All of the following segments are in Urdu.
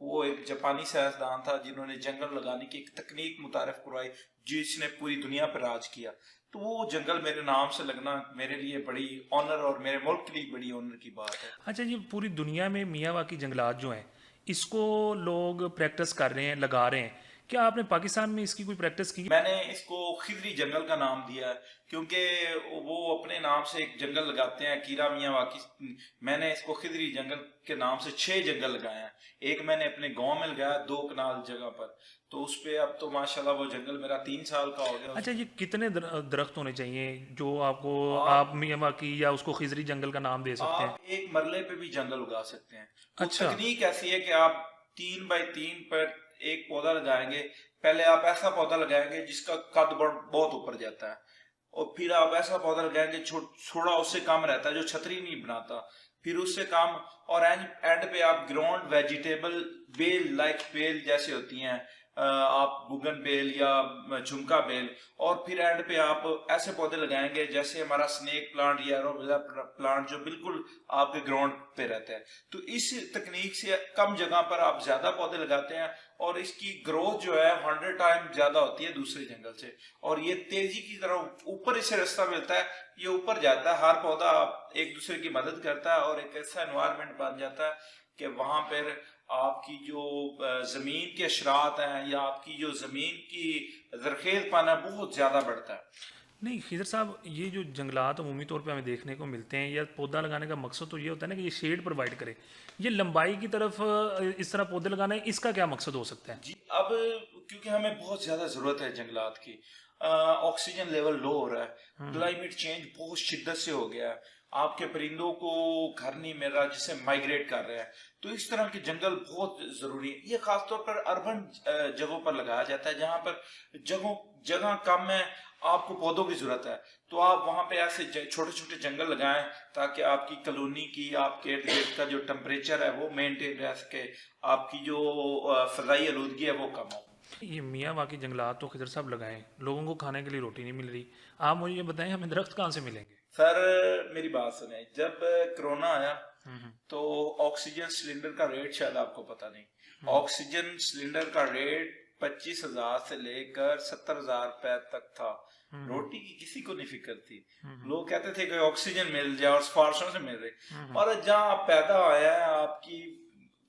وہ ایک جاپانی سائنسدان تھا جنہوں نے جنگل لگانے کی ایک تکنیک متعارف کروائی جس نے پوری دنیا پر راج کیا. تو وہ جنگل میرے نام سے لگنا میرے لیے بڑی آنر اور میرے ملک کے لیے بڑی آنر کی بات ہے. اچھا جی، پوری دنیا میں میاواکی جنگلات جو ہیں اس کو لوگ پریکٹس کر رہے ہیں، لگا رہے ہیں، کیا آپ نے پاکستان میں اس کی کوئی پریکٹس کی؟ میں نے اس کو خضری جنگل کا نام دیا ہے کیونکہ وہ اپنے نام سے ایک جنگل لگاتے ہیں اکیرا میاواکی. میں نے اس کو خضری جنگل کے نام سے 6 جنگل لگائے ہیں. ایک میں نے اپنے گاؤں میں لگایا 2 کنال جگہ پر, تو اس پہ اب تو ماشاءاللہ وہ جنگل میرا 3 سال کا ہو گیا. اچھا یہ کتنے درخت ہونے چاہیے جو آپ میاواکی یا اس کو خضری جنگل کا نام دے سکتے ہیں؟ آپ ایک مرلے پہ بھی جنگل اگا سکتے ہیں. اچھا. تکنیک ایسی ہے کہ آپ 3 بائی 3 پر ایک پودا لگائیں گے. پہلے آپ ایسا پودا لگائیں گے جس کا قد بہت اوپر جاتا ہے, اور پھر آپ ایسا پودا لگائیں گے تھوڑا اس سے کم رہتا ہے جو چھتری نہیں بناتا, پھر اس سے کم, اور اینڈ پہ آپ گراؤنڈ ویجیٹیبل بیل لائک بیل جیسے ہوتی ہیں, آپ بوگن بیل یا جھمکا بیل, اور پھر اینڈ پہ آپ ایسے پودے لگائیں گے جیسے ہمارا سنیک پلانٹ یا ایلوویرا پلانٹ جو بالکل آپ کے گراؤنڈ پہ رہتا ہے. تو اس تکنیک سے کم جگہ پر آپ زیادہ پودے لگاتے ہیں اور اس کی گروتھ جو ہے 100 ٹائم زیادہ ہوتی ہے دوسرے جنگل سے, اور یہ تیزی کی طرح اوپر اسے راستہ ملتا ہے, یہ اوپر جاتا ہے. ہر پودا ایک دوسرے کی مدد کرتا ہے اور ایک ایسا انوائرمنٹ بن جاتا ہے کہ وہاں پر آپ کی جو زمین کے اشرات ہیں یا آپ کی جو زمین کی زرخیز پن ہے بہت زیادہ بڑھتا ہے. نہیں خضر صاحب, یہ جو جنگلات عمومی طور پہ ہمیں دیکھنے کو ملتے ہیں یا پودا لگانے کا مقصد تو یہ ہوتا ہے نا کہ یہ شیڈ پرووائڈ کرے, یہ لمبائی کی طرف اس طرح پودے لگانا ہے, اس کا کیا مقصد ہو سکتا ہے؟ جی اب کیونکہ ہمیں بہت زیادہ ضرورت ہے جنگلات کی, آکسیجن لیول لو ہو رہا ہے, کلائمیٹ چینج بہت شدت سے ہو گیا ہے, آپ کے پرندوں کو گھر نہیں مل رہا جسے مائگریٹ کر رہے ہیں, تو اس طرح کے جنگل بہت ضروری ہے. یہ خاص طور پر اربن جگہوں پر لگایا جاتا ہے جہاں پر جگہ کم ہے, آپ کو پودوں کی ضرورت ہے, تو آپ وہاں پہ ایسے چھوٹے چھوٹے جنگل لگائیں تاکہ آپ کی کالونی کی آپ کے ارد گرد کا جو ٹمپریچر ہے وہ مینٹین رہ سکے, آپ کی جو فضائی آلودگی ہے وہ کم ہو. یہ میاواکی جنگلات تو خضر صاحب لگائیں, لوگوں کو کھانے کے لیے روٹی نہیں مل رہی, آپ مجھے یہ بتائیں ہمیں درخت کہاں سے ملیں گے؟ سر میری بات سنیں, جب کرونا آیا تو آکسیجن سلنڈر کا ریٹ شاید آپ کو پتا نہیں, آکسیجن سلنڈر کا ریٹ 25,000 سے لے کر 70,000 روپے تک تھا. روٹی کی کسی کو نہیں فکر تھی, لوگ کہتے تھے کہ آکسیجن مل جائے اور سفارشوں سے مل رہی, اور جہاں آپ پیدا آیا ہے آپ کی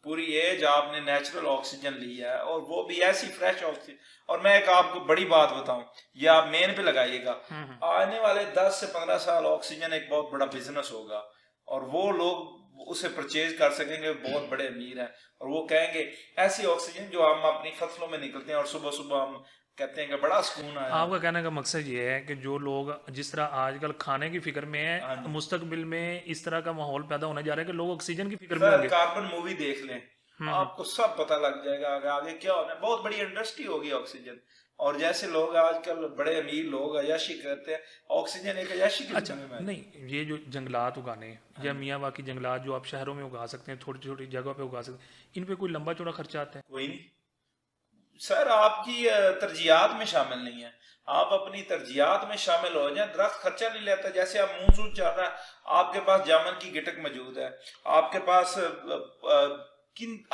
پوری ایج آپ نے نیچرل آکسیجن لیا ہے, اور وہ بھی ایسی فریش آکسیجن. اور میں ایک آپ کو بڑی بات بتاؤں, یہ آپ مین پہ لگائیے گا, آنے والے 10 سے 15 سال آکسیجن ایک بہت بڑا بزنس ہوگا, اور وہ لوگ اسے پرچیز کر سکیں گے, بہت بڑے امیر ہیں, اور وہ کہیں گے ایسی آکسیجن جو ہم اپنی فصلوں میں نکلتے ہیں اور صبح صبح ہم کہتے ہیں کہ بڑا سکون آیا. آپ کا کہنے کا مقصد یہ ہے کہ جو لوگ جس طرح آج کل کھانے کی فکر میں ہیں, مستقبل میں اس طرح کا ماحول پیدا ہونے جا رہا ہے کہ لوگ آکسیجن کی فکر میں ہوں گے. کاربن مووی دیکھ لیں, آپ کو سب پتہ لگ جائے گا آگے کیا ہونا ہے. بہت بڑی انڈسٹری ہوگی آکسیجن, اور جیسے لوگ آج کل بڑے امیر لوگ عیاشی کرتے ہیں, آکسیجن ایک عیاشی کی اچھا نہیں, یہ جو جنگلات اگانے یا میاواکی جنگلات جو آپ شہروں میں اگا سکتے ہیں, چھوٹی چھوٹی جگہ پہ اگا سکتے ہیں, ان پہ کوئی لمبا چوڑا خرچہ آتا ہے؟ کوئی نہیں سر, آپ کی ترجیحات میں شامل نہیں ہے. آپ اپنی ترجیحات میں شامل ہو جائیں. درخت خرچہ نہیں لیتا, جیسے آپ مونسون چل رہا ہے, آپ کے پاس جامن کی گٹک موجود ہے, آپ کے پاس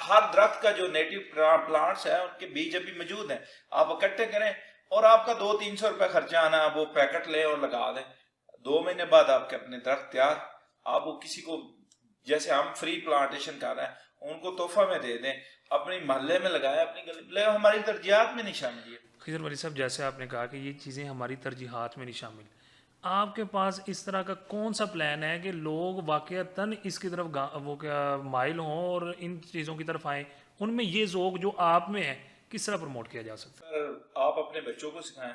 ہر درخت کا جو نیٹو پلانٹس ہے ان کے بیج ابھی موجود ہیں, آپ اکٹھے کریں اور آپ کا 200-300 روپے خرچہ آنا, آپ وہ پیکٹ لیں اور لگا دیں, 2 مہینے بعد آپ کے اپنے درخت تیار. آپ وہ کسی کو, جیسے ہم فری پلانٹیشن کر رہے ہیں, ان کو تحفہ میں دے دیں, اپنی محلے میں لگائیں, اپنی گلی میں لگائیں, ہماری ترجیحات میں نہیں شامل ہے. خضر ولی صاحب, جیسے آپ نے کہا کہ یہ چیزیں ہماری ترجیحات میں نہیں شامل, آپ کے پاس اس طرح کا کون سا پلان ہے کہ لوگ واقعتاً اس کی طرف وہ کیا مائل ہوں اور ان چیزوں کی طرف آئیں, ان میں یہ ذوق جو آپ میں ہے کس طرح پروموٹ کیا جا سکتا ہے؟ سر آپ اپنے بچوں کو سکھائیں,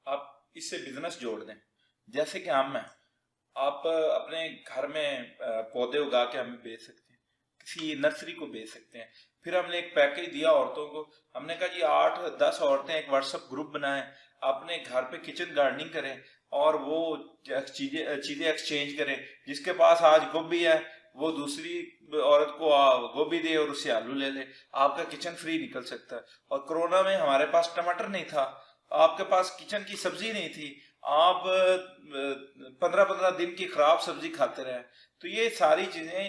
آپ اس سے بزنس جوڑ دیں. جیسے کہ ہم ہیں, آپ اپنے گھر میں پودے اگا کے ہمیں بیچ سکتے ہیں, کسی نرسری کو بیچ سکتے ہیں. پھر ہم نے ایک پیکج دیا عورتوں کو, ہم نے کہا جی 8-10 عورتیں ایک واٹس ایپ گروپ بنائیں, اپنے گھر پہ کچن گارڈننگ کریں اور وہ چیزیں ایکسچینج کریں. جس کے پاس آج گوبھی ہے وہ دوسری عورت کو گوبھی دے اور اسے آلو لے لے, آپ کا کچن فری نکل سکتا ہے. اور کرونا میں ہمارے پاس ٹماٹر نہیں تھا, آپ کے پاس کچن کی سبزی نہیں تھی, آپ 15-15 دن کی خراب سبزی کھاتے رہے. تو یہ ساری چیزیں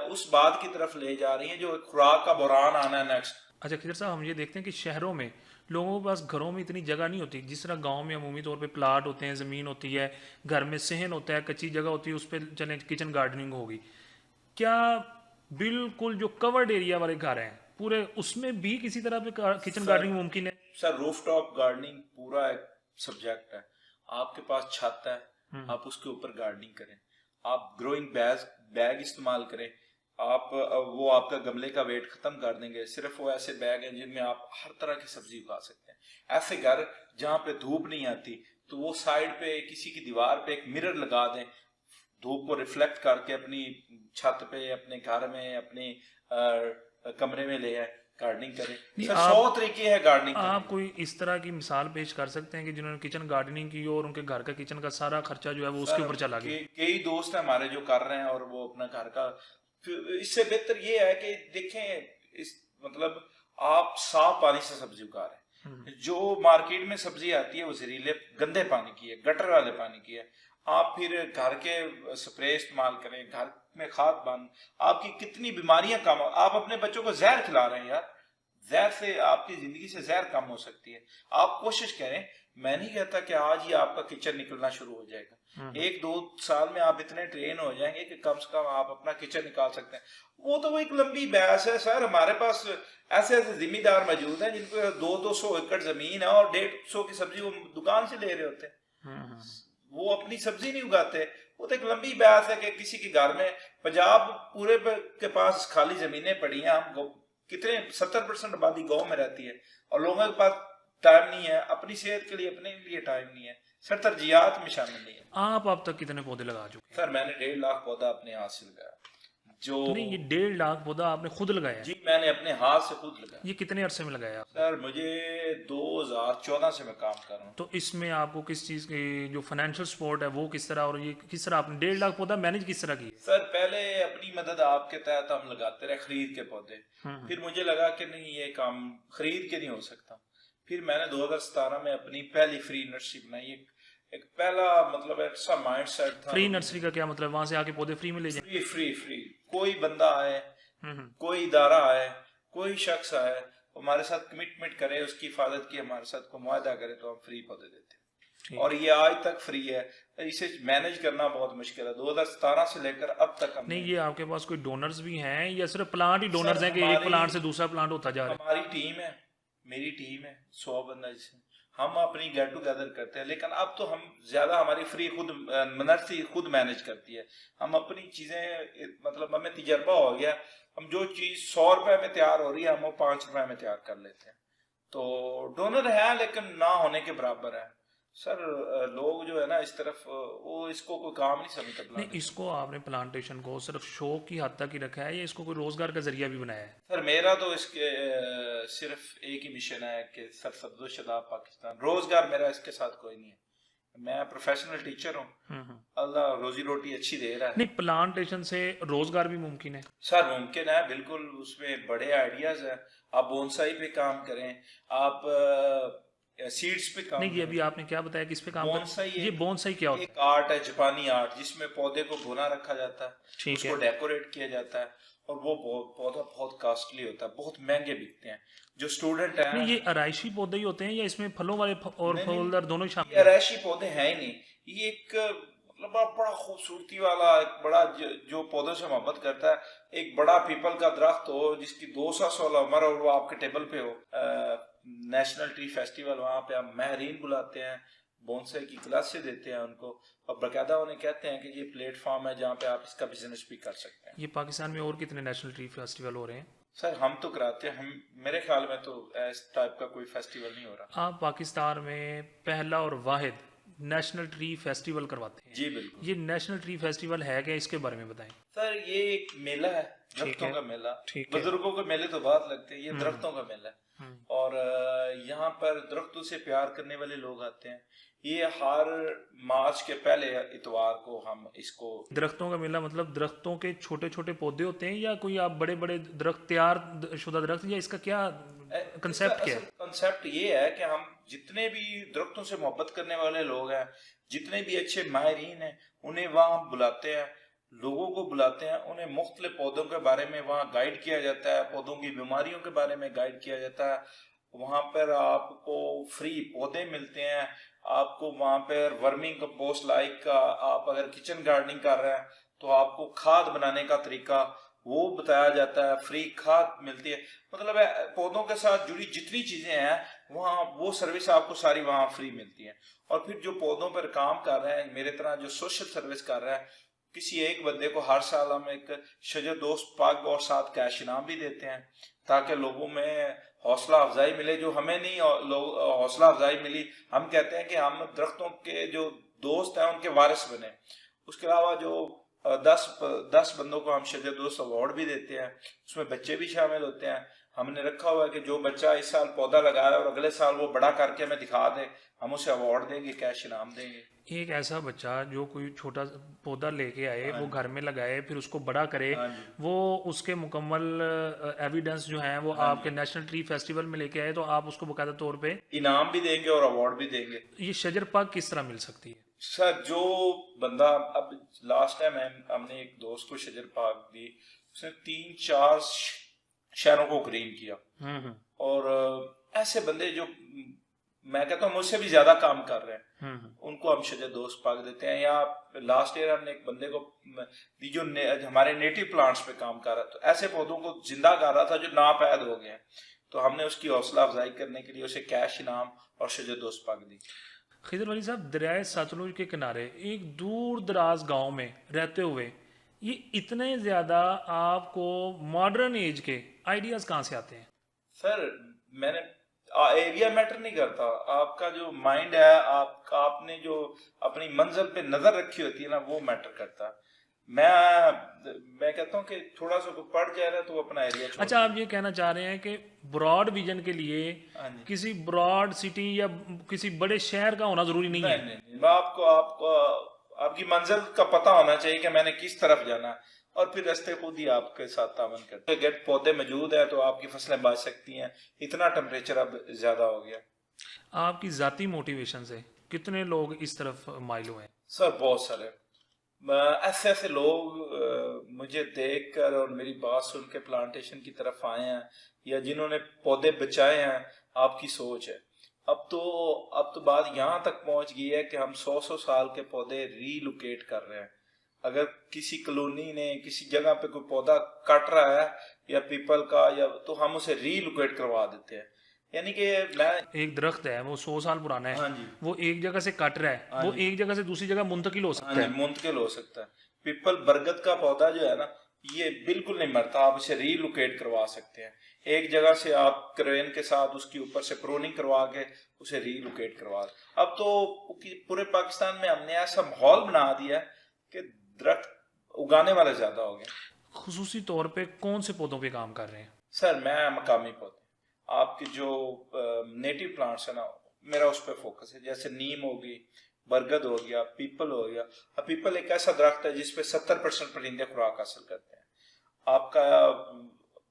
اس بات کی طرف لے جا رہی ہیں جو خوراک کا بحران آنا ہے نیکسٹ. اچھا خضر صاحب، ہم یہ دیکھتے ہیں کہ شہروں میں لوگوں کے پاس گھروں میں اتنی جگہ نہیں ہوتی، جس طرح گاؤں میں عمومی طور پہ پلاٹ ہوتے ہیں، زمین ہوتی ہے، گھر میں صحن ہوتا ہے، کچی جگہ ہوتی ہے، اس پہ چلیں کچن گارڈننگ ہوگی. کیا بالکل جو کورڈ ایریا والے گھر ہیں پورے، اس میں بھی کسی طرح پہ کچن گارڈننگ ممکن ہے؟ سر روف ٹاپ گارڈننگ پورا ایک سبجیکٹ ہے. آپ کے پاس چھت ہے، آپ اس کے اوپر گارڈننگ کریں، آپ گروئنگ بیگ استعمال کریں. آپ وہ آپ کا گملے کا ویٹ ختم کر دیں گے. صرف وہ ایسے بیگ ہیں جن میں آپ ہر طرح کی سبزی اگا سکتے ہیں. ایسے گھر جہاں پہ دھوپ نہیں آتی تو وہ سائڈ پہ کسی کی دیوار پہ ایک مرر لگا دیں، دھوپ کو ریفلیکٹ کر کے اپنی چھت پہ، اپنے گھر میں، اپنے کمرے میں لے آئے، گارڈننگ کریں. 100 طریقے ہیں گارڈننگ کرنے. آپ کوئی اس طرح کی مثال پیش کر سکتے ہیں کہ جنہوں نے کچن گارڈننگ کی اور ان کے گھر کا کچن کا سارا خرچہ جو ہے وہ اس کے اوپر چلا گیا؟ کئی دوست ہیں ہمارے جو کر رہے ہیں اور وہ اپنا گھر کا. اس سے بہتر یہ ہے کہ دیکھیں مطلب آپ صاف پانی سے سبزی اگا رہے ہیں. جو مارکیٹ میں سبزی آتی ہے وہ زہریلے گندے پانی کی ہے، گٹر والے پانی کی ہے. آپ پھر گھر کے سپرے استعمال کریں، گھر میں کھاد بند، آپ کی کتنی بیماریاں کم. آپ اپنے بچوں کو زہر کھلا رہے ہیں یار. زہر سے آپ کی زندگی سے زہر کم ہو سکتی ہے. آپ کوشش کریں. میں نہیں کہتا کہ آج ہی آپ کا کچن نکلنا شروع ہو جائے گا. 1-2 سال میں آپ اتنے ٹرین ہو جائیں گے کہ کم سے کم آپ اپنا کچن نکال سکتے ہیں. وہ تو ایک لمبی بحث ہے سر. ہمارے پاس ایسے ذمہ دار موجود ہیں جن کو 200 ایکڑ زمین ہے اور 150 کی سبزی وہ دکان سے لے رہے ہوتے ہیں. وہ اپنی سبزی نہیں اگاتے. وہ تو ایک لمبی بحث ہے کہ کسی کے گھر میں پنجاب پورے کے پاس خالی زمینیں پڑی ہیں. ہم کتنے 70% آبادی گاؤں میں رہتی ہے اور لوگوں کے پاس ٹائم نہیں ہے اپنی صحت کے لیے، اپنے لیے ٹائم نہیں ہے. سر ترجیحات میں شامل نہیں ہے. آپ اب تک کتنے پودے لگا چکے ہیں؟ سر میں نے 1.5 لاکھ پودا اپنے ہاتھ سے لگایا. جو نہیں، یہ 1.5 لاکھ پودا آپ نے خود لگایا ہے؟ جی میں نے اپنے ہاتھ سے خود لگایا. یہ کتنے عرصے میں لگایا آپ؟ سر مجھے 2014 سے میں کام کر رہا ہوں. تو اس میں آپ کو کس چیز کی جو فائنینشیل سپورٹ ہے وہ کس طرح، اور یہ کس طرح آپ نے 1.5 لاکھ پودا مینج کس طرح کی؟ سر پہلے اپنی مدد آپ کے تحت ہم لگاتے رہے خرید کے پودے. پھر مجھے لگا کہ نہیں یہ کام خرید کے نہیں ہو سکتا. پھر میں نے 2017 میں اپنی پہلی فری نرسری بنائی. ایک پہلا مطلب ایسا مائنڈ سیٹ تھا. فری نرسری کا کیا مطلب؟ وہاں سے آ کے پودے فری میں لے جائیں؟ فری کوئی بندہ آئے، کوئی ادارہ آئے، کوئی شخص آئے، ہمارے ساتھ کمٹمنٹ کرے، اس کی حفاظت کی ہمارے ساتھ کو معاہدہ کرے تو ہم فری پودے دیتے ہیں. اور یہ آج تک فری ہے. اسے مینج کرنا بہت مشکل ہے. 2017 سے لے کر اب تک ہم نہیں، یہ آپ کے پاس کوئی ڈونرز بھی ہیں یا صرف پلانٹ ہی ڈونرز ہیں کہ ایک پلانٹ سے دوسرا پلانٹ ہوتا جا رہا ہے؟ ہماری ٹیم ہے، میری ٹیم ہے 100 بندہ جسے ہم اپنی گیٹ ٹوگیدر کرتے ہیں. لیکن اب تو ہم زیادہ ہماری فری خود نرسری خود مینج کرتی ہے. ہم اپنی چیزیں مطلب ہمیں تجربہ ہو گیا. ہم جو چیز 100 روپے میں تیار ہو رہی ہے ہم وہ 5 روپے میں تیار کر لیتے ہیں. تو ڈونر ہے لیکن نہ ہونے کے برابر ہے. سر لوگ جو ہے نا اس طرف وہ اس کو کوئی کام نہیں سمجھتے. نہیں، اس کو آپ نے پلانٹیشن کو صرف شوق کی حد تک ہی رکھا ہے یا اس کو کوئی روزگار کا ذریعہ بھی بنایا ہے؟ سر میرا تو اس کے صرف ایک ہی مشن ہے کہ سرسبز و شاداب پاکستان. روزگار میرا اس کے ساتھ کوئی نہیں ہے. میں پروفیشنل ٹیچر ہوں. اللہ روزی روٹی اچھی دے رہا ہے. نہیں، پلانٹیشن سے روزگار بھی ممکن ہے؟ سر ممکن ہے بالکل. اس میں بڑے آئیڈیاز ہیں. آپ بونسائی پہ کام کریں، آپ سیڈز پہ کام نہیں. یہ ابھی آپ نے کیا بتایا کہ اس پہ کام کریں؟ یہ بونسائی کیا ہوتا ہے؟ ایک آرٹ ہے، جاپانی آرٹ، جس میں پودے کو بھونا رکھا جاتا ہے، اس کو ڈیکوریٹ کیا جاتا ہے اور وہ پودا بہت کاسٹلی ہوتا ہے، بہت مہنگے بکتے ہیں. جو اسٹوڈنٹ ہیں یہ آرائشی پودے ہی ہوتے ہیں یا اس میں پھلوں والے اور پھولدار دونوں ہی شامل ہیں؟ آرائشی پودے ہیں ہی نہیں. یہ ایک مطلب بڑا خوبصورتی والا، ایک بڑا جو پودوں سے محبت کرتا ہے. ایک بڑا پیپل کا درخت ہو جس کی 200 سال عمر اور وہ آپ کے ٹیبل پہ ہو. نیشنل ٹری فیسٹیول وہاں پہ ہم ماہرین بلاتے ہیں، بونسائی کی کلاسیں دیتے ہیں ان کو، اور باقاعدہ انہیں کہتے ہیں کہ یہ پلیٹ فارم ہے جہاں پہ آپ اس کا بزنس بھی کر سکتے ہیں. یہ پاکستان میں اور کتنے نیشنل ٹری فیسٹیول ہو رہے ہیں؟ سر ہم تو کراتے ہیں. میرے خیال میں تو اس ٹائپ کا کوئی فیسٹیول نہیں ہو رہا. آپ پاکستان میں پہلا اور واحد نیشنل ٹری فیسٹیول کرواتے ہیں؟ جی بالکل. یہ نیشنل ٹری فیسٹیول ہے کہ اس کے بارے میں بتائیں. سر یہ ایک میلہ ہے، درختوں کا میلہ. بزرگوں کے میلے تو بہت لگتے ہیں، یہ درختوں کا میلہ ہے. اور یہاں یہاں پر درختوں سے پیار کرنے والے لوگ آتے ہیں. یہ ہر مارچ کے پہلے اتوار کو ہم اس کو. درختوں کا میلہ مطلب درختوں کے چھوٹے چھوٹے پودے ہوتے ہیں یا کوئی آپ بڑے بڑے درخت تیار شدہ درخت، یا اس کا کیا کنسیپٹ کیا ہے؟ کنسیپٹ یہ ہے کہ ہم جتنے بھی درختوں سے محبت کرنے والے لوگ ہیں، جتنے بھی اچھے ماہرین ہیں، انہیں وہاں بلاتے ہیں، لوگوں کو بلاتے ہیں، انہیں مختلف پودوں کے بارے میں وہاں گائیڈ کیا جاتا ہے، پودوں کی بیماریوں کے بارے میں گائیڈ کیا جاتا ہے. وہاں پر آپ کو فری پودے ملتے ہیں، آپ کو وہاں پر ورمنگ کمپوسٹ لائک کا، آپ اگر کچن گارڈننگ کر رہے ہیں تو آپ کو کھاد بنانے کا طریقہ وہ بتایا جاتا ہے، فری کھاد ملتی ہے. مطلب ہے پودوں کے ساتھ جڑی جتنی چیزیں ہیں وہاں وہ سروس آپ کو ساری وہاں فری ملتی ہیں. اور پھر جو پودوں پر کام کر رہے ہیں، میرے طرح جو سوشل سروس کر رہے ہیں، کسی ایک بندے کو ہر سال ہم ایک شجر دوست پاک اور ساتھ کیش انعام بھی دیتے ہیں تاکہ لوگوں میں حوصلہ افزائی ملے. جو ہمیں نہیں حوصلہ افزائی ملی، ہم کہتے ہیں کہ ہم درختوں کے جو دوست ہیں ان کے وارث بنے. اس کے علاوہ جو 10 بندوں کو ہم شجر دوست ایوارڈ بھی دیتے ہیں، اس میں بچے بھی شامل ہوتے ہیں. ہم نے رکھا ہوا ہے کہ جو بچہ اس سال پودا لگایا اور اگلے سال وہ بڑا کر کے ہمیں دکھا دے، ہم اسے ایوارڈ دیں گے، کیش انعام دیں گے. ایک ایسا بچہ جو کوئی چھوٹا پودا لے کے آئے، وہ گھر میں لگائے، پھر اس کو بڑا کرے، وہ اس کے مکمل ایویڈنس جو ہیں وہ آپ کے نیشنل ٹری فیسٹیول میں لے کے آئے تو آپ اس کو باقاعدہ طور پہ انعام بھی دیں گے اور ایوارڈ بھی دیں گے. یہ شجر پاک کس طرح مل سکتی ہے؟ سر جو بندہ، اب لاسٹ ٹائم ہم نے ایک دوست کو شجر پاک دی، اس نے 3-4 شہروں کو گرین کیا. اور ایسے بندے جو میں کہتا ہوں مجھ سے بھی زیادہ کام کر رہے ہیں، ان کو ہم شجر دوست پاک دیتے ہیں. یا لاسٹ ایئر ہم نے ایک بندے کو دی جو ہمارے نیٹو پلانٹس پہ کام کر رہا تھا، تو ایسے پودوں کو زندہ کر رہا تھا جو ناپید ہو گئے ہیں، تو ہم نے اس کی حوصلہ افزائی کرنے کے لیے اسے کیش انعام اور شجر دوست پاک دی. خضر ولی صاحب، دریائے ساتلج کے کنارے ایک دور دراز گاؤں میں رہتے ہوئے یہ اتنے زیادہ آپ کو ماڈرن ایج کے آئیڈیاز کہاں سے آتے ہیں؟ سر میں نے ایریا میٹر نہیں کرتا، آپ کا جو مائنڈ ہے، آپ نے جو اپنی منزل پہ نظر رکھی ہوتی ہے نا، وہ میٹر کرتا. میں کہتا ہوں کہ تھوڑا سا کوئی پڑھ جائے رہا تو وہ اپنا ایریا چھوڑ. اچھا، آپ یہ کہنا چاہ رہے ہیں کہ براڈ ویژن کے لیے کسی براڈ سٹی یا کسی بڑے شہر کا ہونا ضروری نہیں ہے؟ نہیں، آپ کی منزل کا پتہ ہونا چاہیے کہ میں نے کس طرف جانا ہے، اور پھر راستے خود ہی آپ کے ساتھ تعاون کرتے ہیں. اگر پودے موجود ہیں تو آپ کی فصلیں بچ سکتی ہیں. اتنا ٹمپریچر اب زیادہ ہو گیا. آپ کی ذاتی موٹیویشن سے کتنے لوگ اس طرف مائل ہوئے ہیں؟ سر بہت سارے ایسے لوگ مجھے دیکھ کر اور میری بات سن کے پلانٹیشن کی طرف آئے ہیں، یا جنہوں نے پودے بچائے ہیں. آپ کی سوچ ہے. اب تو بات یہاں تک پہنچ گئی ہے کہ ہم 100 سال کے پودے ری لوکیٹ کر رہے ہیں. اگر کسی کالونی نے کسی جگہ پہ کوئی پودا کٹ رہا ہے یا پیپل کا، یا تو ہم اسے ری لوکیٹ کروا دیتے ہیں. یعنی کہ ایک درخت ہے وہ 100 سال پرانا ہے، وہ ایک جگہ سے کٹ رہا ہے، وہ ایک جگہ سے دوسری جگہ منتقل ہو سکتا ہے. منتقل ہو سکتا ہے. پیپل برگد کا پودا جو ہے نا، یہ بالکل نہیں مرتا، آپ اسے ری لوکیٹ کروا سکتے ہیں. ایک جگہ سے آپ کرین کے ساتھ اس کی اوپر سے پروننگ کروا کے اسے ری لوکیٹ کروا. اب تو پورے پاکستان میں ہم نے ایسا ماحول بنا دیا کہ درخت اگانے والے زیادہ ہو گئے. خصوصی طور پہ کون سے پودوں پہ کام کر رہے ہیں؟ سر میں مقامی پودے، آپ کی جو نیٹو پلانٹس ہیں نا، میرا اس پہ فوکس ہے. جیسے نیم ہوگی، برگد ہو گیا، پیپل ہو گیا. اب پیپل ایک ایسا درخت ہے جس پہ 70% پرندے خوراک حاصل کرتے ہیں. آپ کا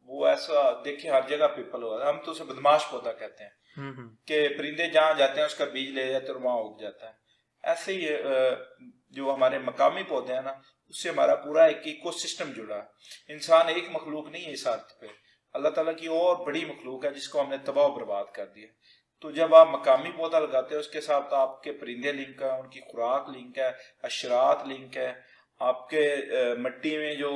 وہ ایسا دیکھیں ہر جگہ پیپل ہوا، ہم تو اسے بدماش پودا کہتے ہیں کہ پرندے جہاں جاتے ہیں اس کا بیج لے جاتے ہیں اور وہاں اگ جاتا ہے. ایسے ہی جو ہمارے مقامی پودے ہیں نا، اس سے ہمارا پورا ایک ایکو سسٹم جڑا ہے. انسان ایک مخلوق نہیں ہے اس ارتھ پہ، اللہ تعالیٰ کی اور بڑی مخلوق ہے جس کو ہم نے تباہ و برباد کر دیا. تو جب آپ مقامی پودا لگاتے ہیں اس کے ساتھ آپ کے پرندے لنک ہیں، ان کی خوراک لنک ہے، حشرات لنک ہے، آپ کے مٹی میں جو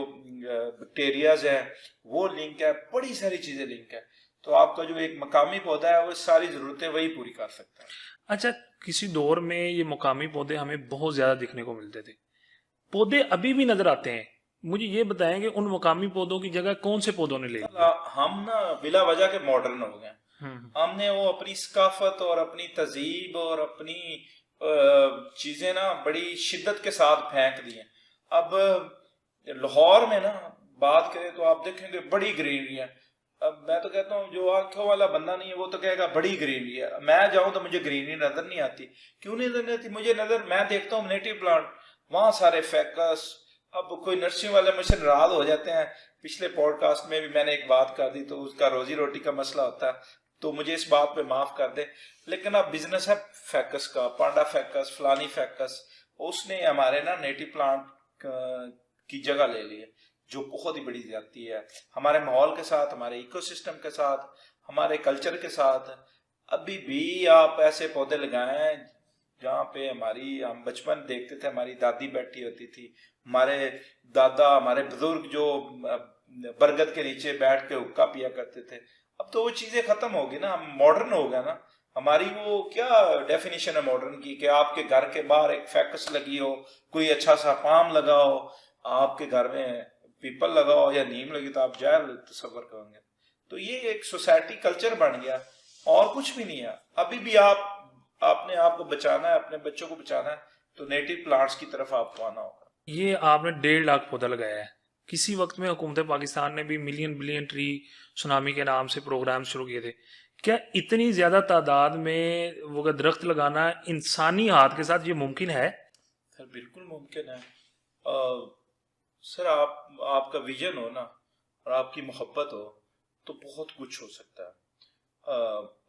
بیکٹیریاز ہیں وہ لنک ہے، بڑی ساری چیزیں لنک ہے. تو آپ کا جو ایک مقامی پودا ہے وہ ساری ضرورتیں وہی پوری کر سکتا ہے. اچھا، کسی دور میں یہ مقامی پودے ہمیں بہت زیادہ دکھنے کو ملتے تھے، پودے ابھی بھی نظر آتے ہیں. مجھے یہ بتائیں کہ ان مقامی پودوں کی جگہ کون سے پودوں نے لے لی؟ ہم نا بلا وجہ کے ماڈرن ہو گئے. ہم نے وہ اپنی ثقافت اور اپنی تہذیب اور اپنی چیزیں نا بڑی شدت کے ساتھ پھینک دی ہیں. اب لاہور میں نا بات کریں تو آپ دیکھیں گے بڑی گرینری ہے. اب میں تو کہتا ہوں جو آنکھوں والا بندہ نہیں ہے وہ تو کہے گا بڑی گرینری ہے. میں جاؤں تو مجھے گرینری نظر نہیں آتی. کیوں نہیں نظر آتی مجھے؟ نظر میں دیکھتا ہوں نیٹو پلانٹ وہاں سارے فیکس. اب کوئی نرسری والے مجھ سے ناراض ہو جاتے ہیں. پچھلے پوڈ کاسٹ میں بھی میں نے ایک بات کر دی تو اس کا روزی روٹی کا مسئلہ ہوتا ہے تو مجھے اس بات پہ معاف کر دے. لیکن اب بزنس ہے فیکس کا, پانڈا فیکس فلانی فیکس, اس نے ہمارے نا نیٹو پلانٹ کی جگہ لے لی ہے جو بہت ہی بڑی زیادتی ہے ہمارے ماحول کے ساتھ, ہمارے ایکو سسٹم کے ساتھ, ہمارے کلچر کے ساتھ. ابھی بھی آپ ایسے پودے لگائیں جہاں پہ ہم بچپن دیکھتے تھے ہماری دادی بیٹھی ہوتی تھی, ہمارے دادا ہمارے بزرگ جو برگد کے نیچے بیٹھ کے حقہ پیا کرتے تھے. اب تو وہ چیزیں ختم ہوگی نا, ہم ماڈرن ہو گیا نا. ہماری وہ کیا ڈیفینیشن ہے ماڈرن کی کہ آپ کے گھر کے باہر ایک فیکس لگی ہو, کوئی اچھا سا پام لگا ہو, آپ کے گھر میں پیپل لگاؤ یا نیم لگی تو آپ جائے تصور کریں گے. تو یہ ایک سوسائٹی کلچر بن گیا اور کچھ بھی نہیں ہے. ابھی بھی آپ نے آپ کو بچانا ہے, اپنے بچوں کو بچانا ہے تو نیٹو پلانٹس کی طرف آپ کو آنا ہوگا. یہ آپ نے 1.5 لاکھ پودا لگایا ہے. کسی وقت میں حکومت پاکستان نے بھی ملین بلین ٹری سونامی کے نام سے پروگرام شروع کیے تھے. کیا اتنی زیادہ تعداد میں وہ درخت لگانا انسانی ہاتھ کے ساتھ یہ ممکن ہے؟ سر بالکل ممکن ہے. سر آپ کا ویژن ہو نا اور آپ کی محبت ہو تو بہت کچھ ہو سکتا ہے.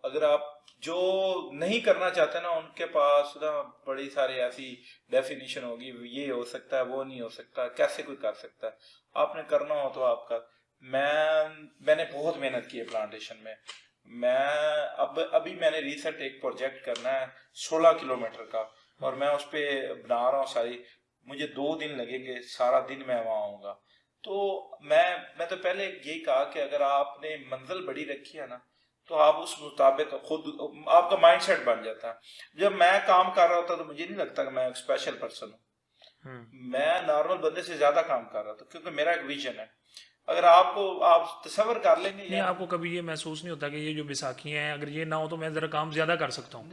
اگر آپ جو نہیں کرنا چاہتے نا ان کے پاس نا بڑی ساری ایسی ڈیفینیشن ہوگی, یہ ہو سکتا ہے وہ نہیں ہو سکتا, کیسے کوئی کر سکتا ہے. آپ نے کرنا ہو تو آپ کا. میں نے بہت محنت کی ہے پلانٹیشن میں. ابھی میں نے ریسنٹ ایک پروجیکٹ کرنا ہے 16 کلومیٹر کا اور میں اس پہ بنا رہا ہوں ساری. مجھے 2 دن لگیں گے, سارا دن میں وہاں آؤں گا. تو میں تو پہلے یہی کہا کہ اگر آپ نے منزل بڑی رکھی ہے نا تو آپ اس مطابق خود آپ کا مائنڈ سیٹ بن جاتا ہے. جب میں کام کر رہا ہوتا تو مجھے نہیں لگتا کہ میں ایک اسپیشل پرسن ہوں. میں نارمل بندے سے زیادہ کام کر رہا تھا کیونکہ میرا ایک ویژن ہے. اگر آپ تصور کر لیں گے نہیں, آپ کو کبھی یہ محسوس نہیں ہوتا کہ یہ جو بیساکھی ہیں اگر یہ نہ ہو تو میں ذرا کام زیادہ کر سکتا ہوں؟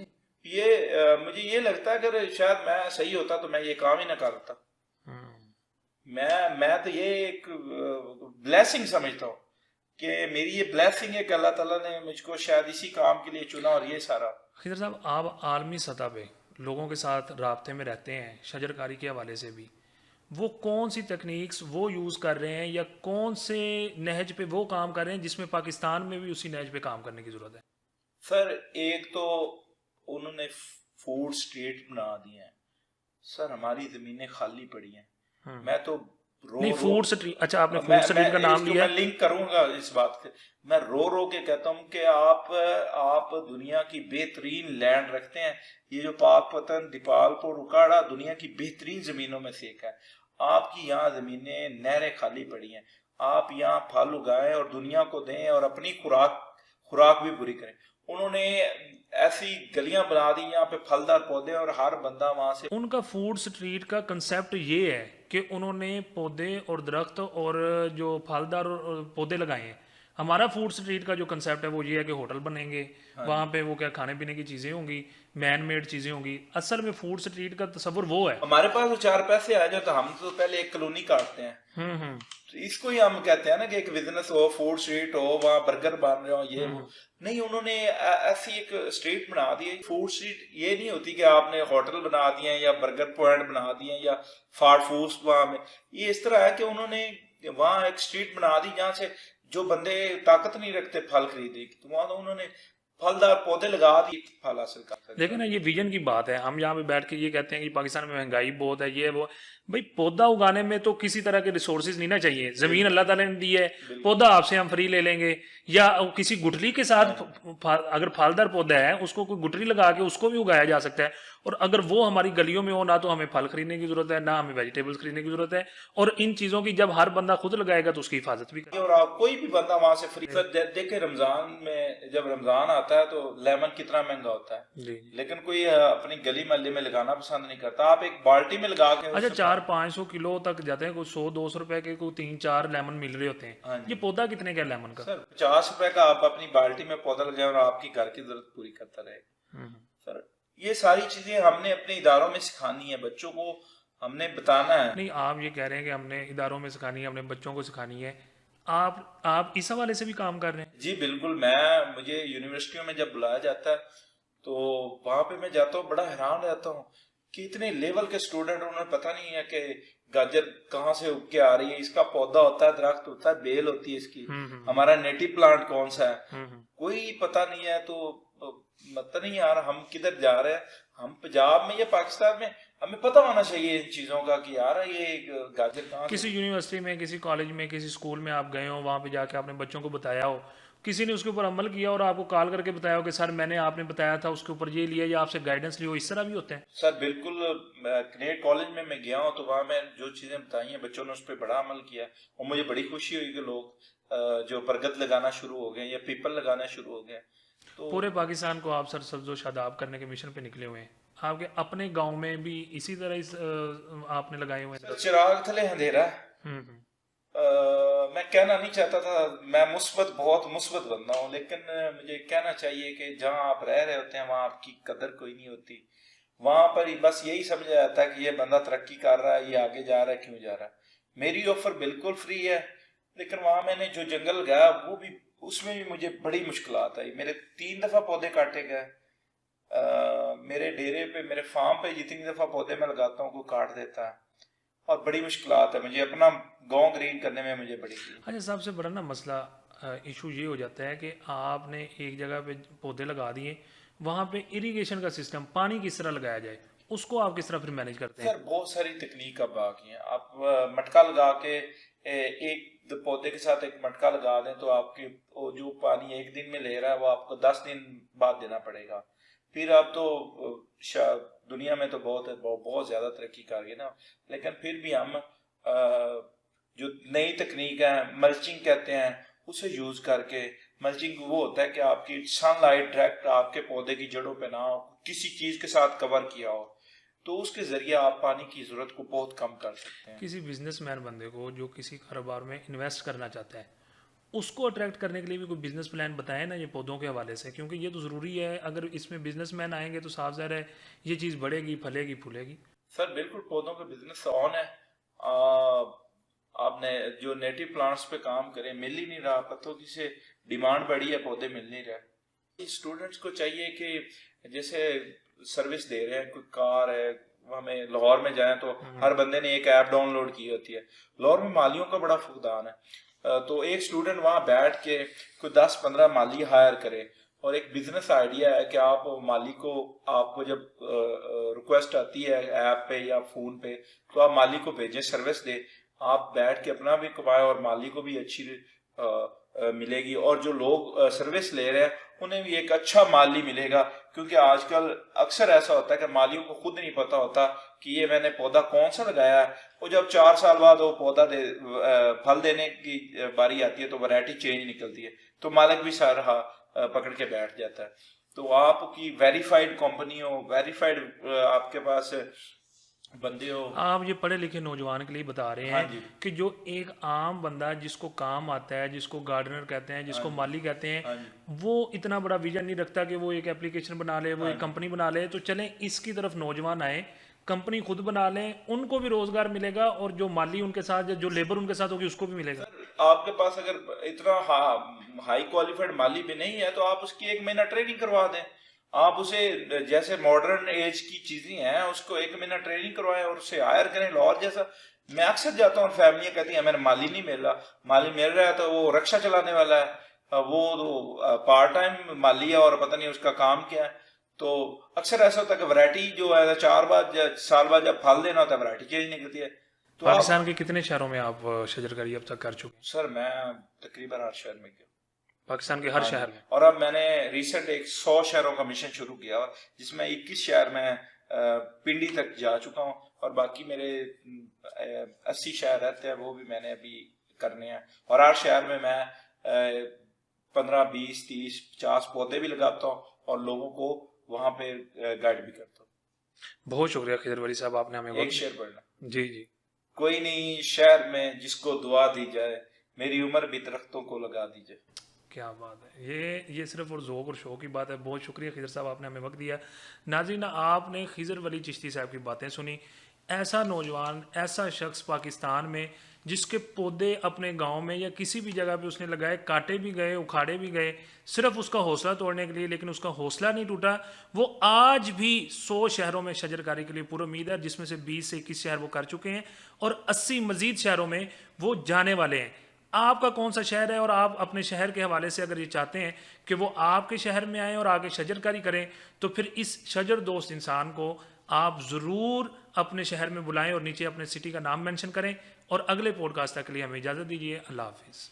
مجھے یہ لگتا ہے اگر شاید میں صحیح ہوتا تو میں یہ کام ہی نہ کرتا. میں تو یہ ایک بلیسنگ سمجھتا ہوں کہ میری یہ بلیسنگ ہے کہ اللہ تعالیٰ نے مجھ کو شاید اسی کام کے لیے چنا. اور یہ سارا خضر صاحب, آپ عالمی سطح پہ لوگوں کے ساتھ رابطے میں رہتے ہیں شجر کاری کے حوالے سے بھی, وہ کون سی تکنیکس وہ یوز کر رہے ہیں یا کون سے نہج پہ وہ کام کر رہے ہیں جس میں پاکستان میں بھی اسی نہج پہ کام کرنے کی ضرورت ہے؟ سر ایک تو انہوں نے فوڈ اسٹریٹ بنا دی ہیں. سر ہماری زمینیں خالی پڑی ہیں. میں تو نہیں فوڈ سٹریٹ, اچھا آپ نے فوڈ سٹریٹ کا نام لیا, میں لنک کروں گا اس بات سے. میں رو کے کہتا ہوں کہ آپ دنیا کی بہترین لینڈ رکھتے ہیں. یہ جو پاک پتن دیپال پور اکاڑا دنیا کی بہترین زمینوں میں سے ایک ہے. آپ کی یہاں زمینیں نہریں خالی پڑی ہیں. آپ یہاں پھل اگائیں اور دنیا کو دیں اور اپنی خوراک بھی پوری کریں. انہوں نے ایسی گلیاں بنا دی یہاں پہ پھلدار پودے اور ہر بندہ وہاں سے. ان کا فوڈ سٹریٹ کا کنسیپٹ یہ ہے کہ انہوں نے پودے اور درخت اور جو پھلدار پودے لگائے ہیں. ہمارا فوڈ سٹریٹ کا جو کنسیپٹ ہے وہ یہ ہے کہ ہوٹل بنیں گے, وہاں پہ وہ کیا کھانے پینے کی چیزیں ہوں گی, مین میڈ چیزیں ہوں گی. اصل میں فوڈ سٹریٹ کا تصور وہ ہے. ہمارے پاس تو 4 پیسے آ جائے تو ہم تو پہلے ایک کالونی کاٹتے ہیں. تو اس کو ہی ہم کہتے ہیں نا کہ ایک بزنس ہو, فوڈ اسٹریٹ ہو, وہاں برگر بن رہے ہو, یہ وہ نہیں. انہوں نے ایسی ایک اسٹریٹ بنا دی ہے. فوڈ اسٹریٹ یہ نہیں ہوتی کہ آپ نے ہوٹل بنا دیے یا برگر پوائنٹ بنا دیے یا فاسٹ فوڈ وہاں میں. یہ اس طرح ہے کہ انہوں نے وہاں ایک اسٹریٹ بنا دی جہاں سے جو بندے طاقت نہیں رکھتے پھل خریدے تو وہاں تو انہوں نے پھلدار پودے لگا دیے پھل حاصل کر سکتے. لیکن یہ ویژن کی بات ہے. ہم یہاں پہ بیٹھ کے یہ کہتے ہیں کہ پاکستان میں مہنگائی بہت ہے, یہ وہ. بھائی پودا اگانے میں تو کسی طرح کے ریسورسز نہیں نا چاہیے. زمین اللہ تعالیٰ نے دی ہے, پودا آپ سے ہم فری لے لیں گے. یا کسی گٹھلی کے ساتھ اگر پھلدار پودا ہے اس کو کوئی گٹھلی لگا کے اس کو بھی اگایا جا سکتا ہے. اور اگر وہ ہماری گلیوں میں ہو نہ تو ہمیں پھل خریدنے کی ضرورت ہے نہ ہمیں ویجیٹیبلز خریدنے کی ضرورت ہے. اور ان چیزوں کی جب ہر بندہ خود لگائے گا تو اس کی حفاظت بھی کرے. اور آپ کوئی بھی بندہ وہاں سے فری. دیکھیں رمضان میں جب رمضان آتا ہے تو لیمن کتنا مہنگا ہوتا ہے, لیکن کوئی اپنی گلی محلے میں لگانا پسند نہیں کرتا. آپ ایک بالٹی میں لگا کے اچھا 400-500 کلو تک جاتے ہیں, کوئی 100-200 روپے کے کوئی 3-4 لیمن مل رہے ہوتے ہیں. یہ پودا کتنے کا لیمن کا؟ سر 50 روپے کا آپ اپنی بالٹی میں پودا لگائیں اور آپ کی گھر کی ضرورت پوری کرتا رہے. سر یہ ساری چیزیں ہم نے اپنے اداروں میں سکھانی ہے, بچوں کو ہم نے بتانا ہے. نہیں آپ یہ کہہ رہے ہیں کہ ہم نے اداروں میں سکھانی ہے, ہم نے بچوں کو سکھانی ہے. آپ اس حوالے سے بھی کام کر رہے ہیں؟ جی بالکل، مجھے یونیورسٹیوں میں جب بلایا جاتا ہے تو وہاں پہ میں جاتا ہوں، بڑا حیران رہتا ہوں کہ اتنے لیول کے اسٹوڈنٹ، انہیں پتہ نہیں ہے کہ گاجر کہاں سے اگ کے آ رہی ہے، اس کا پودا ہوتا ہے، درخت ہوتا ہے، بیل ہوتی ہے اس کی، ہمارا نیٹو پلانٹ کون سا ہے، کوئی پتہ نہیں ہے. تو پتہ نہیں یار ہم کدھر جا رہے ہیں. ہم پنجاب میں یا پاکستان میں ہمیں پتہ ہونا چاہیے ان چیزوں کا کہ یار یہ گاجر کہاں سے. کسی یونیورسٹی میں، کسی کالج میں، کسی اسکول میں آپ گئے ہو، وہاں پہ جا کے آپ نے بچوں کو بتایا ہو، کسی نے اس کے اوپر عمل کیا اور آپ کو کال کر کے بتایا ہو کہ سر میں نے آپ نے بتایا تھا اس کے اوپر یہ لیا یا آپ سے گائیڈنس لی ہو، اس طرح بھی ہوتے ہیں؟ سر بالکل، کنیڈ کالج میں گیا ہوں تو وہاں میں جو چیزیں بتائی ہیں بچوں نے اس پہ بڑا عمل کیا اور مجھے بڑی خوشی ہوئی کہ لوگ جو برگد لگانا شروع ہو گئے یا پیپل لگانا شروع ہو گئے. تو پورے پاکستان کو آپ سر سبز و شاداب کرنے کے مشن پہ نکلے ہوئے ہیں. آپ کے اپنے گاؤں میں بھی اسی طرح آپ نے لگائے ہوئے ہیں؟ چراغ تھلے اندھیرا ہے. میں کہنا نہیں چاہتا تھا، میں بہت مثبت بندہ ہوں، لیکن مجھے کہنا چاہیے کہ جہاں آپ رہ رہے ہوتے ہیں وہاں آپ کی قدر کوئی نہیں ہوتی. وہاں پر بس یہی سمجھا جاتا ہے کہ یہ بندہ ترقی کر رہا ہے، یہ آگے جا رہا ہے، کیوں جا رہا ہے. میری آفر بالکل فری ہے، لیکن وہاں میں نے جو جنگل گیا وہ بھی، اس میں بھی مجھے بڑی مشکلات آئی. میرے 3 دفعہ پودے کاٹے گئے. میرے ڈیرے پہ، میرے فارم پہ جتنی دفعہ پودے میں لگاتا ہوں کوئی کاٹ دیتا ہے اور بڑی مشکلات ہے مجھے اپنا گاؤں گرین کرنے میں. مجھے بڑی اچھا، سب سے بڑا نا مسئلہ ایشو یہ ہو جاتا ہے کہ آپ نے ایک جگہ پہ پودے لگا دیے، وہاں پہ اریگیشن کا سسٹم، پانی کس طرح لگایا جائے، اس کو آپ کس طرح پھر مینیج کرتے ہیں؟ سر بہت ساری تکنیک اب آ گئی ہیں. آپ مٹکا لگا کے ایک پودے کے ساتھ ایک مٹکا لگا دیں تو آپ کے جو پانی 1 دن میں لے رہا ہے وہ آپ کو 10 دن بعد دینا پڑے گا. پھر آپ تو دنیا میں تو بہت زیادہ ترقی کر گئی نا، لیکن پھر بھی ہم جو نئی تکنیک ہے ملچنگ کہتے ہیں، اسے یوز کر کے. ملچنگ وہ ہوتا ہے کہ آپ کی سن لائٹ ڈائریکٹ آپ کے پودے کی جڑوں پہ نہ ہو، کسی چیز کے ساتھ کور کیا ہو، تو اس کے ذریعے آپ پانی کی ضرورت کو بہت کم کر سکتے ہیں. کسی بزنس مین بندے کو جو کسی کاروبار میں انویسٹ کرنا چاہتا ہے، اس کو اٹریکٹ کرنے کے لیے بھی کوئی بزنس پلان بتائیں نا یہ پودوں کے حوالے سے، کیونکہ یہ تو ضروری ہے. اگر اس میں بزنس مین آئیں گے تو صاف ظاہر ہے یہ چیز بڑھے گی، پھلے گی، پھولے گی. سر بالکل پودوں کا بزنس آن ہے. آپ نے جو نیٹو پلانٹس پہ کام کریں، مل ہی نہیں رہا، پتوں کی سے ڈیمانڈ بڑھی ہے، پودے مل نہیں رہے. اسٹوڈنٹس کو چاہیے کہ جیسے سروس دے رہے ہیں، کوئی کار ہے، ہمیں لاہور میں جائیں تو ہر بندے نے ایک ایپ ڈاؤن لوڈ کی ہوتی ہے. لاہور میں مالیوں کا بڑا فقدان ہے، تو ایک اسٹوڈنٹ وہاں بیٹھ کے کوئی 10-15 مالی ہائر کرے. اور ایک بزنس آئیڈیا ہے کہ آپ مالی کو، آپ کو جب ریکویسٹ آتی ہے ایپ پہ یا فون پہ تو آپ مالی کو بھیجیں، سروس دے، آپ بیٹھ کے اپنا بھی کمائیں اور مالی کو بھی اچھی ملے گی. اور جو لوگ سروس لے رہے ہیں انہیں بھی ایک اچھا مالی ملے گا، کیونکہ آج کل اکثر ایسا ہوتا ہے کہ مالیوں کو خود نہیں پتا ہوتا کہ یہ میں نے پودا کون سا لگایا ہے. وہ جب 4 سال بعد وہ پودا پھل دینے کی باری آتی ہے تو ورائٹی چینج نکلتی ہے، تو مالک بھی سارا پکڑ کے بیٹھ جاتا ہے. تو آپ کی ویریفائڈ کمپنی ہو، ویریفائڈ آپ کے پاس بندے ہو. آپ یہ پڑھے لکھے نوجوان کے لیے بتا رہے ہیں کہ جو ایک عام بندہ جس کو کام آتا ہے، جس کو گارڈنر کہتے ہیں، جس کو مالی کہتے ہیں، وہ اتنا بڑا ویژن نہیں رکھتا کہ وہ ایک اپلیکیشن بنا لے، وہ ایک کمپنی بنا لے. تو چلیں اس کی طرف نوجوان آئے، کمپنی خود بنا لیں، ان کو بھی روزگار ملے گا اور جو مالی ان کے ساتھ، جو لیبر ان کے ساتھ ہوگی اس کو بھی ملے گا. آپ کے پاس اگر اتنا ہائی کوالیفائڈ مالی بھی نہیں ہے تو آپ اس کی 1 مہینہ ٹریننگ کروا دیں. آپ اسے جیسے ماڈرن ایج کی چیزیں ہیں اس کو 1 مہینہ ٹریننگ کروائیں اور اسے ہائر کریں. لاہور جیسا میں اکثر جاتا ہوں، فیملیاں کہتی ہیں ہمیں مالی نہیں مل رہا. مالی مل رہا ہے تو وہ رکشا چلانے والا ہے، وہ پارٹ ٹائم مالی ہے اور پتہ نہیں اس کا کام کیا ہے. تو اکثر ایسا ہوتا ہے کہ ورائٹی جو ہے 4 سال بعد جب پھل دینا ہوتا ہے ورائٹی چینج نکلتی ہے. تو پاکستان کے کتنے شہروں میں آپ شجرکاری اب تک کر چکے ہیں؟ سر میں تقریباً 8 شہر میں گیا، پاکستان کے ہر شہر میں. اور اب میں نے ریسنٹ ایک 100 شہروں کا مشن شروع کیا جس میں 21 شہر میں پنڈی تک جا چکا ہوں، اور باقی میرے 80 شہر رہتے ہیں، وہ بھی میں نے ابھی کرنے ہیں. اور ہر شہر میں 15 20 30 50 پودے بھی لگاتا ہوں اور لوگوں کو وہاں پہ گائیڈ بھی کرتا ہوں. بہت شکریہ خضر ولی صاحب، آپ نے ہمیں ایک شعر پڑھنا. جی جی. کوئی نہیں شہر میں جس کو دعا دی جائے، میری عمر بھی درختوں کو لگا دی جائے. کیا بات ہے، یہ صرف اور ذوق اور شوق کی بات ہے. بہت شکریہ خضر صاحب، آپ نے ہمیں وقت دیا. ناظرین، آپ نے خضر ولی چشتی صاحب کی باتیں سنی. ایسا نوجوان، ایسا شخص پاکستان میں جس کے پودے اپنے گاؤں میں یا کسی بھی جگہ پہ اس نے لگائے، کاٹے بھی گئے، اکھاڑے بھی گئے صرف اس کا حوصلہ توڑنے کے لیے، لیکن اس کا حوصلہ نہیں ٹوٹا. وہ آج بھی 100 شہروں میں شجر کاری کے لیے پر امید ہے، جس میں سے 20 سے 21 شہر وہ کر چکے ہیں اور 80 مزید شہروں میں وہ جانے والے ہیں. آپ کا کون سا شہر ہے؟ اور آپ اپنے شہر کے حوالے سے اگر یہ چاہتے ہیں کہ وہ آپ کے شہر میں آئیں اور آگے شجر کاری کریں، تو پھر اس شجر دوست انسان کو آپ ضرور اپنے شہر میں بلائیں اور نیچے اپنے سٹی کا نام مینشن کریں. اور اگلے پوڈ کاسٹ تک کے لیے ہمیں اجازت دیجیے. اللہ حافظ.